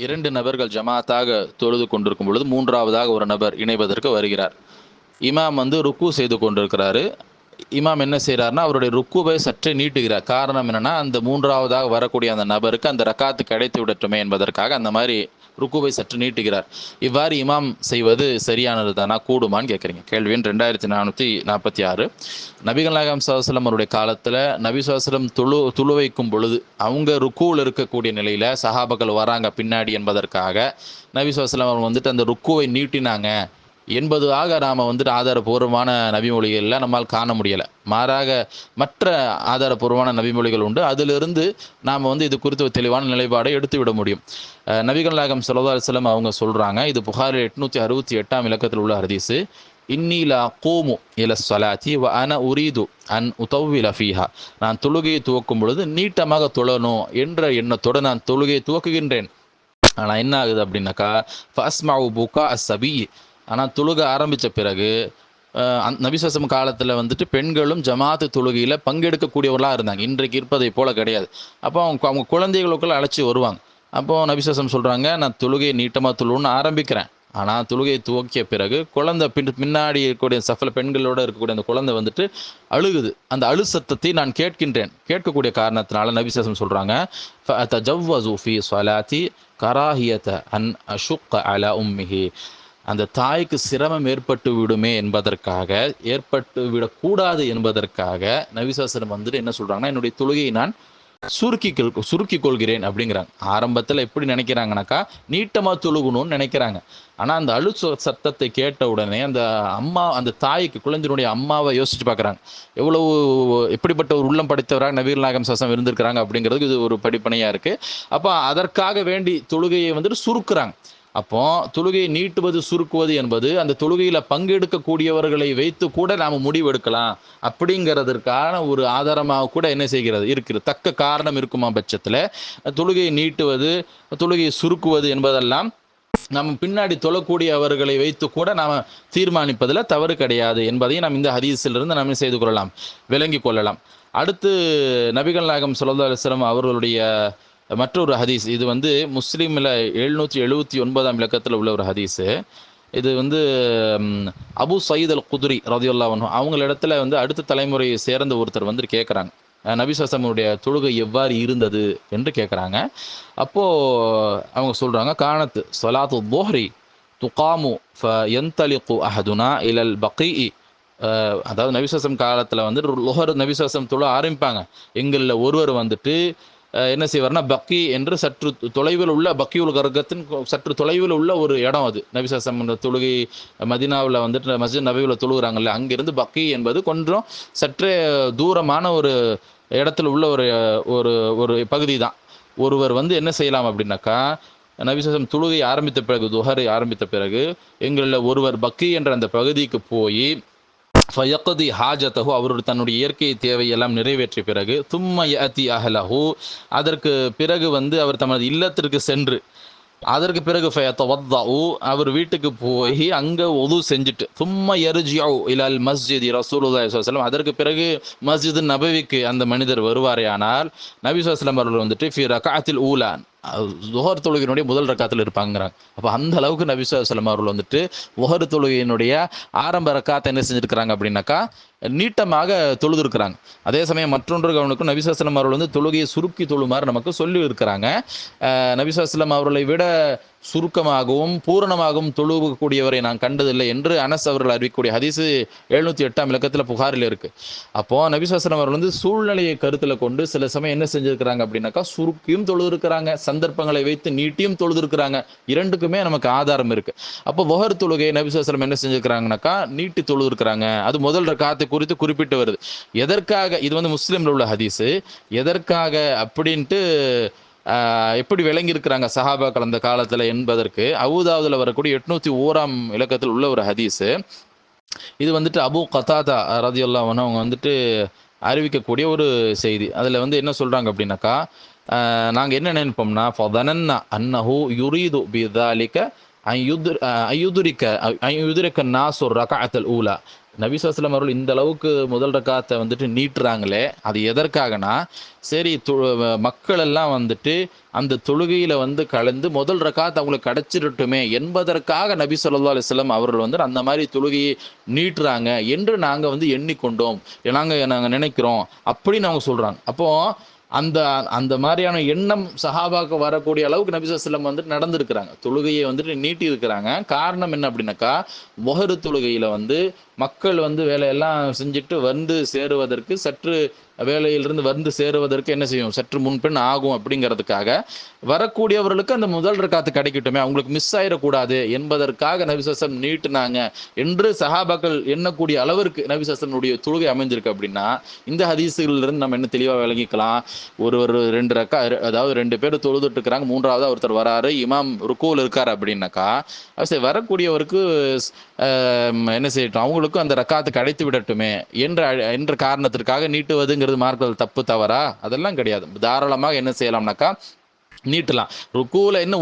2 நபர்கள் ஜமாத்தாக தொழுது கொண்டிருக்கும் பொழுது 3வதாக ஒரு நபர் இணைவதற்கு வருகிறார். இமாம் வந்து ருக்கு செய்து கொண்டிருக்கிறாரு. இமாம் என்ன செய்கிறார்னா, அவருடைய ருக்குவை சற்றே நீட்டுகிறார். காரணம் என்னன்னா, அந்த 3வதாக வரக்கூடிய அந்த நபருக்கு அந்த ரக்காத்து கிடைத்து விடட்டுமே என்பதற்காக அந்த மாதிரி ருக்குவை சற்று நீட்டுகிறார். இவ்வாறு இமாம் செய்வது சரியானது தானா, கூடுமான்னு கேட்குறீங்க. கேள்வி எண் 2446. நபிகள் நாயகம் ஸல்லல்லாஹு அலைஹி வஸல்லம் அவருடைய காலத்தில் நபி ஸல்லல்லாஹு அலைஹி வஸல்லம் துளு வைக்கும் பொழுது அவங்க ருக்குவில் இருக்கக்கூடிய நிலையில் சஹாபாக்கள் வராங்க பின்னாடி என்பதற்காக நபி ஸல்லல்லாஹு அலைஹி வஸல்லம் அவங்க வந்துட்டு அந்த ருக்குவை நீட்டினாங்க என்பதாக நாம் வந்துட்டு ஆதாரபூர்வமான நபிமொழிகளில் நம்மால் காண முடியலை. மாறாக மற்ற ஆதாரபூர்வமான நபிமொழிகள் உண்டு. அதிலிருந்து நாம் வந்து இது குறித்து தெளிவான நிலைப்பாடை எடுத்து விட முடியும். நபிகள் நாயகம் ஸல்லல்லாஹு அலைஹி வஸல்லம் அவங்க சொல்கிறாங்க, இது புகாரி 868 இலக்கத்தில் உள்ள ஹதீஸு, இன்னீலா கூமு இல ஸலாத்தி வ அன உரீது அன் உதவ்வில ஃபீஹா. நான் தொழுகையை துவக்கும் பொழுது நீட்டமாக தொழணும் என்ற எண்ணத்தோடு நான் தொழுகையை துவக்குகின்றேன். ஆனால் என்ன ஆகுது அப்படின்னாக்கா, ஃபஸ்மஉ புகா அஸ்ஸபி. ஆனால் தொழுக ஆரம்பித்த பிறகு நபி ஸல்லல்லாஹு அலைஹி வஸல்லம் காலத்தில் வந்துட்டு பெண்களும் ஜமாத்து தொழுகையில் பங்கெடுக்கக்கூடியவர்களாக இருந்தாங்க. இன்றைக்கு இருப்பதை போல கிடையாது. அப்போ அவங்க குழந்தைகளுக்குள்ள அழைச்சி வருவாங்க. அப்போது நபி ஸல்லல்லாஹு அலைஹி வஸல்லம் சொல்கிறாங்க, நான் தொழுகையை நீட்டமாக தொழுன்னு ஆரம்பிக்கிறேன். ஆனால் தொழுகையை துவக்கிய பிறகு குழந்தை பின்னாடி இருக்கக்கூடிய சஃபில் பெண்களோடு இருக்கக்கூடிய அந்த குழந்தை வந்துட்டு அழுகுது. அந்த அழு சத்தத்தை நான் கேட்கின்றேன். கேட்கக்கூடிய காரணத்தினால நபி ஸல்லல்லாஹு அலைஹி வஸல்லம் சொல்கிறாங்க, ஃபஅதஜவ்வஸு ஃபீ ஸலாத்தி கராஹியத அன் அஷுக்க அலா உம்மிஹி. அந்த தாய்க்கு சிரமம் ஏற்பட்டு விடுமே என்பதற்காக, ஏற்பட்டு விடக்கூடாது என்பதற்காக நபி ஸல்லல்லாஹு அலைஹி வஸல்லம் வந்துட்டு என்ன சொல்கிறாங்கன்னா, என்னுடைய தொழுகையை நான் சுருக்கி கொள்கிறேன் அப்படிங்கிறாங்க. ஆரம்பத்தில் எப்படி நினைக்கிறாங்கனாக்கா, நீட்டமாக தொழுகணும்னு நினைக்கிறாங்க. ஆனால் அந்த அழு சத்தத்தை கேட்ட உடனே அந்த தாய்க்கு, குழந்தையினுடைய அம்மாவை யோசிச்சு பார்க்குறாங்க. எப்படிப்பட்ட ஒரு உள்ளம் படைத்தவராக நபிகள் நாயகம் ஸல்லல்லாஹு அலைஹி வஸல்லம் இருந்திருக்கிறாங்க அப்படிங்கிறதுக்கு இது ஒரு படிப்பனையாக இருக்குது. அப்போ அதற்காக வேண்டி தொழுகையை வந்துட்டு சுருக்குறாங்க. அப்போ தொழுகையை நீட்டுவது சுருக்குவது என்பது அந்த தொழுகையில் பங்கெடுக்கக்கூடியவர்களை வைத்து கூட நாம் முடிவெடுக்கலாம் அப்படிங்கிறதற்கான ஒரு ஆதாரமாக கூட என்ன செய்கிறது இருக்கிறது. தக்க காரணம் இருக்குமா பட்சத்தில் தொழுகையை நீட்டுவது, தொழுகையை சுருக்குவது என்பதெல்லாம் நம்ம பின்னாடி தொழக்கூடியவர்களை வைத்து கூட நாம் தீர்மானிப்பதில் தவறு கிடையாது என்பதையும் நாம் இந்த ஹதீஸிலிருந்து நாம் செய்து கொள்ளலாம், விளங்கி கொள்ளலாம். அடுத்து நபிகள் நாயகம் ஸல்லல்லாஹு அலைஹி வஸல்லம் அவர்களுடைய மற்றொரு ஹதீஸ். இது வந்து முஸ்லீமில் 779 இலக்கத்தில் உள்ள ஒரு ஹதீஸு. இது வந்து அபு சயீத் அல் குத்ரி ரலியல்லாஹு அன்ஹு அவங்களிடத்துல வந்து அடுத்த தலைமுறையை சேர்ந்த ஒருத்தர் வந்து கேட்குறாங்க, நபி ஸல்லல்லாஹு அலைஹி வஸல்லம் தொழுகை எவ்வாறு இருந்தது என்று கேட்குறாங்க. அப்போது அவங்க சொல்கிறாங்க, கானத் ஸலாத்து ظுஹ்ரி துகாமு ஃபயந்தலிகு அஹதுனா இலல் பகீஇ. அதாவது நபி ஸல்லல்லாஹு அலைஹி வஸல்லம் காலத்தில் வந்து லுஹர் நபி ஸல்லல்லாஹு அலைஹி வஸல்லம் தொழ ஆரம்பிப்பாங்க. எங்களில் ஒருவர் வந்துட்டு என்ன செய்வார்னா, பக்கி என்று சற்று தொலைவில் உள்ள, பக்கியுல் கர்கத்தின் சற்று தொலைவில் உள்ள ஒரு இடம் அது. நபி ஸல்லல்லாஹு அலைஹி வஸல்லம் தொழுகை மதீனாவில் வந்துட்டு மஸ்ஜித் நபவியில் தொழுகிறாங்கல்ல, அங்கிருந்து பக்கி என்பது கொஞ்சம் சற்றே தூரமான ஒரு இடத்துல உள்ள ஒரு ஒரு ஒரு பகுதி தான். ஒருவர் வந்து என்ன செய்யலாம் அப்படின்னாக்கா, நபி ஸல்லல்லாஹு அலைஹி வஸல்லம் தொழுகை ஆரம்பித்த பிறகு, துஹரை ஆரம்பித்த பிறகு எங்களில் ஒருவர் பக்கி என்ற அந்த பகுதிக்கு போய் ஃபயக்தி ஹாஜத்தஹு, அவருடைய தன்னுடைய இயற்கை தேவையெல்லாம் நிறைவேற்றிய பிறகு, தும்ம யஅதி அஹ்லஹு, அதற்கு பிறகு வந்து அவர் தமது இல்லத்திற்கு சென்று, அதற்கு பிறகு ஃபயத்தவத்தஉ, அவர் வீட்டுக்கு போய் அங்கே உது செஞ்சுட்டு, தும்ம யர்ஜிஉ இலல் மஸ்ஜிதி ரசூலுல்லாஹி ஸல்லல்லாஹு அலைஹி வஸல்லம், அதற்கு பிறகு மஸ்ஜித் நபவிக்கு அந்த மனிதர் வருவாரேயானால் நபி ஸல்லல்லாஹு அலைஹி வஸல்லம் அவர்கள் வந்துட்டு ஃபி ரக்அத்தில் ஊலா, லுஹர் தொழுகையினுடைய முதல் ரக்காத்தில் இருப்பாங்கிறாங்க. அப்போ அந்த அளவுக்கு நபி ஸல்லல்லாஹு அலைஹி வஸல்லம் அவர்கள் வந்துட்டு லுஹர் தொழுகையினுடைய ஆரம்ப ரக்காத்தை என்ன செஞ்சுருக்கிறாங்க அப்படின்னாக்கா, நீட்டமாக தொழுதுருக்கிறாங்க. அதே சமயம் மற்றொன்று கவனிக்கும், நபி ஸல்லல்லாஹு அலைஹி வஸல்லம் அவர்கள் வந்து தொழுகையை சுருக்கி தொழுமாறு நமக்கு சொல்லி இருக்கிறாங்க. நபி ஸல்லல்லாஹு அலைஹி வஸல்லம் அவர்களை விட சுருக்கமாகவும் பூரணமாகவும் தொழுகக்கூடியவரை நான் கண்டதில்லை என்று அனஸ் அவர்கள் அறிவிக்கக்கூடிய ஹதீஸு 708 இலக்கத்தில் புகாரில் இருக்குது. அப்போது நபி ஸல்லல்லாஹு அலைஹி வஸல்லம் அவர்கள் வந்து சூழ்நிலையை கருத்தில் கொண்டு சில சமயம் என்ன செஞ்சுருக்கிறாங்க அப்படின்னாக்கா, சுருக்கியும் தொழுதுருக்கிறாங்க, சந்தர்ப்பங்களை வைத்து நீட்டியும் தொழுதுருக்கிறாங்க. இரண்டுக்குமே நமக்கு ஆதாரம் இருக்குது. அப்போ லுஹர் தொழுகை நபி ஸல்லல்லாஹு அலைஹி வஸல்லம் என்ன செஞ்சுருக்கிறாங்கனாக்கா, நீட்டி தொழுதுருக்கிறாங்க. அது முதல் ரக்காத்தை குறித்து குறிப்பிட்டு வருது. எதற்காக, இது வந்து முஸ்லீமில் உள்ள ஹதீஸு, எதற்காக அப்படின்ட்டு எப்படி விளங்கியிருக்கிறாங்க சஹாபாக்கள் அந்த காலத்தில் என்பதற்கு அபூதாவுதில் வரக்கூடிய 801 இலக்கத்தில் உள்ள ஒரு ஹதீஸு. இது வந்துட்டு அபு கதாதா ரலியல்லாஹு அன்ஹு அவங்க வந்துட்டு அறிவிக்கக்கூடிய ஒரு செய்தி. அதில் வந்து என்ன சொல்கிறாங்க அப்படின்னாக்கா, நாங்கள் என்ன நினைப்போம்னா, ஃபதனன்னா அன்னஹு யுரீது பிதாலிக ஐயுதுரிக்க நாசுர் ரகாத்தல் ஊலா. நபி ஸல்லல்லாஹு அலைஹி வஸல்லம் அவர்கள் இந்த அளவுக்கு முதல் ரக்காத்தை வந்துட்டு நீட்டுறாங்களே, அது எதற்காகனா, சரி மக்கள் எல்லாம் வந்துட்டு அந்த தொழுகையில வந்து கலந்து முதல் ரக்காத் அவங்களுக்கு கிடைச்சிடட்டுமே என்பதற்காக நபி ஸல்லல்லாஹு அலைஹி வஸல்லம் அவர்கள் வந்து அந்த மாதிரி தொழுகையை நீட்டுறாங்க என்று நாங்க வந்து எண்ணிக்கொண்டோம், நாங்க நினைக்கிறோம் அப்படின்னு அவங்க சொல்றாங்க. அப்போ அந்த அந்த மாதிரியான எண்ணம் சஹாபாக்கு வரக்கூடிய அளவுக்கு நபி ஸல்லல்லாஹு அலைஹி வஸல்லம் வந்துட்டு நடந்திருக்கிறாங்க. தொழுகையை வந்துட்டு நீட்டி இருக்கிறாங்க. காரணம் என்ன அப்படின்னாக்கா, முஹரு தொழுகையில வந்து மக்கள் வந்து வேலையெல்லாம் செஞ்சுட்டு வந்து சேருவதற்கு சற்று வேலையிலிருந்து வந்து சேருவதற்கு என்ன செய்யும், சற்று முன்பின் ஆகும் அப்படிங்கிறதுக்காக வரக்கூடியவர்களுக்கு அந்த முதல் ரக்காத்து கிடைக்கட்டுமே, அவங்களுக்கு மிஸ் ஆயிடக்கூடாது என்பதற்காக நபி ஸல்லல்லாஹு அலைஹி வஸல்லம் நீட்டுனாங்க என்று சஹாபாக்கள் எண்ணக்கூடிய அளவிற்கு நபி ஸல்லல்லாஹு அலைஹி வஸல்லம் தொழுகை அமைஞ்சிருக்கு. அப்படின்னா இந்த ஹதீஸுகளிலிருந்து நம்ம என்ன தெளிவாக விளங்கிக்கலாம், ஒரு ரெண்டு ரக்கா, அதாவது ரெண்டு பேர் தொழுதுட்டு இருக்கிறாங்க, மூன்றாவதா ஒருத்தர் வராரு, இமாம் ருக்கூல இருக்காரு அப்படின்னாக்கா, சரி வரக்கூடியவருக்கு என்ன செய்யட்டும், அவங்களுக்கும் அந்த ரக்காத்து கிடைத்து விடட்டுமே என்ற காரணத்திற்காக நீட்டுவதுங்கிறது மார்க்கத்தில் தப்பு தவறா? அதெல்லாம் கிடையாது. தாராளமாக என்ன செய்யலாம்னாக்கா நீட்டலாம். ருக்கூல என்ன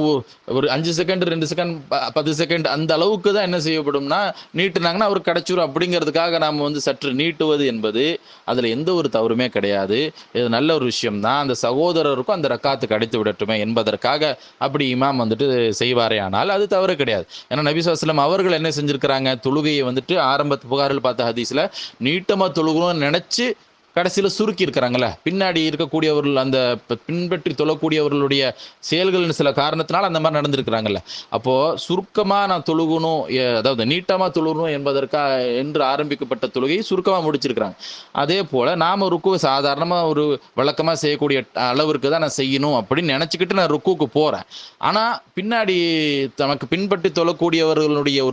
ஒரு 5 செகண்ட் 2 செகண்ட் 10 செகண்ட் அந்த அளவுக்கு தான் என்ன செய்யப்படும்னா நீட்டுனாங்கன்னா அவருக்கு கிடைச்சிரும் அப்படிங்கிறதுக்காக நாம் வந்து சற்று நீட்டுவது என்பது அதில் எந்த ஒரு தவறுமே கிடையாது. இது நல்ல ஒரு விஷயம் தான். அந்த சகோதரருக்கும் அந்த ரக்காத்து கிடைத்து விடட்டுமே என்பதற்காக அப்படி இமாம் வந்துட்டு செய்வாரே, ஆனால் அது தவறு கிடையாது. ஏன்னா நபி ஸல்லல்லாஹு அலைஹி வஸல்லம் அவர்கள் என்ன செஞ்சிருக்கிறாங்க, தொழுகையை வந்துட்டு ஆரம்பத்து புகாரில் பார்த்த ஹதீஸ்ல நீட்டமா தொழுகணும்னு நினைச்சு கடைசியில் சுருக்கி இருக்கிறாங்களே, பின்னாடி இருக்கக்கூடியவர்கள் அந்த பின்பற்றி தொழக்கூடியவர்களுடைய செயல்கள் சில காரணத்தினால் அந்த மாதிரி நடந்திருக்கிறாங்கல்ல. அப்போ சுருக்கமாக நான் தொழுகணும், அதாவது நீட்டமாக தொழுகணும் என்பதற்காக என்று ஆரம்பிக்கப்பட்ட தொழுகையை சுருக்கமாக முடிச்சிருக்கிறாங்க. அதே போல நாம ருக்கு சாதாரணமாக ஒரு வழக்கமாக செய்யக்கூடிய அளவிற்கு தான் நான் செய்யணும் அப்படின்னு நினச்சிக்கிட்டு நான் ருக்குக்கு போகிறேன். ஆனால் பின்னாடி தனக்கு பின்பற்றி தொழக்கூடியவர்களுடைய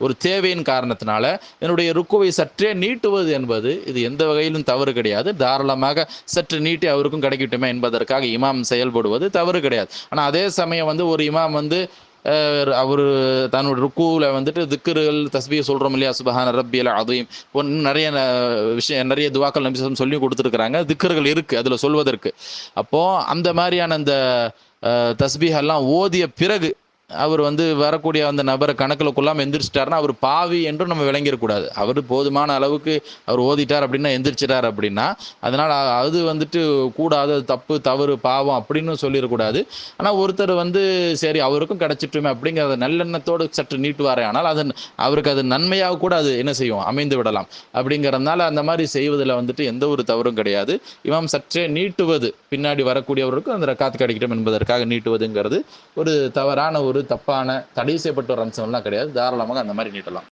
ஒரு தேவையின் காரணத்தினால என்னுடைய ருக்குவை சற்றே நீட்டுவது என்பது இது எந்த வகையிலும் தவறு கிடையாது. தாராளமாக சற்று நீட்டி அவருக்கும் கிடைக்கட்டுமே என்பதற்காக இமாம் செயல்படுவது தவறு கிடையாது. ஆனால் அதே சமயம் வந்து ஒரு இமாம் வந்து அவர் தன்னோட ருக்குல வந்துட்டு திக்ருகள் தஸ்பீஹ் சொல்றோம் இல்லையா, சுப்ஹான ரப்பியல் அதீம், நிறைய விஷயம், நிறைய துவாக்கள் நபி ஸல்லல்லாஹு சொல்லி கொடுத்துருக்குறாங்க, திக்ருகள் இருக்கு அதுல சொல்வதற்கு. அப்போ அந்த மாதிரியான அந்த தஸ்பீஹ் எல்லாம் ஓதிய பிறகு அவர் வந்து வரக்கூடிய அந்த நபரை கணக்கில் கொள்ளாமல் எந்திரிச்சிட்டாருன்னா அவர் பாவி என்று நம்ம விளங்கிடக்கூடாது. அவர் போதுமான அளவுக்கு அவர் ஓதிட்டார் அப்படின்னா எந்திரிச்சிட்டார் அப்படின்னா அதனால் அது வந்துட்டு கூடாது, தப்பு தவறு பாவம் அப்படின்னு சொல்லிடக்கூடாது. ஆனால் ஒருத்தர் வந்து சரி அவருக்கும் கிடைச்சிட்டுமே அப்படிங்கிறத நல்லெண்ணத்தோடு சற்று நீட்டுவாரே, ஆனால் அது அவருக்கு அது நன்மையாக கூட அது என்ன செய்யும், அமைந்து விடலாம். அப்படிங்கிறதுனால அந்த மாதிரி செய்வதில் வந்துட்டு எந்த ஒரு தவறும் கிடையாது. இமாம் சற்றே நீட்டுவது பின்னாடி வரக்கூடியவருக்கும் அந்த ரக்காத்து கிடைக்கட்டும் என்பதற்காக நீட்டுவதுங்கிறது ஒரு தவறான ஒரு தப்பான தடை செய்யப்பட்ட ஒரு அம்சம்லாம் கிடையாது. தாராளமாக அந்த மாதிரி நீட்டலாம்.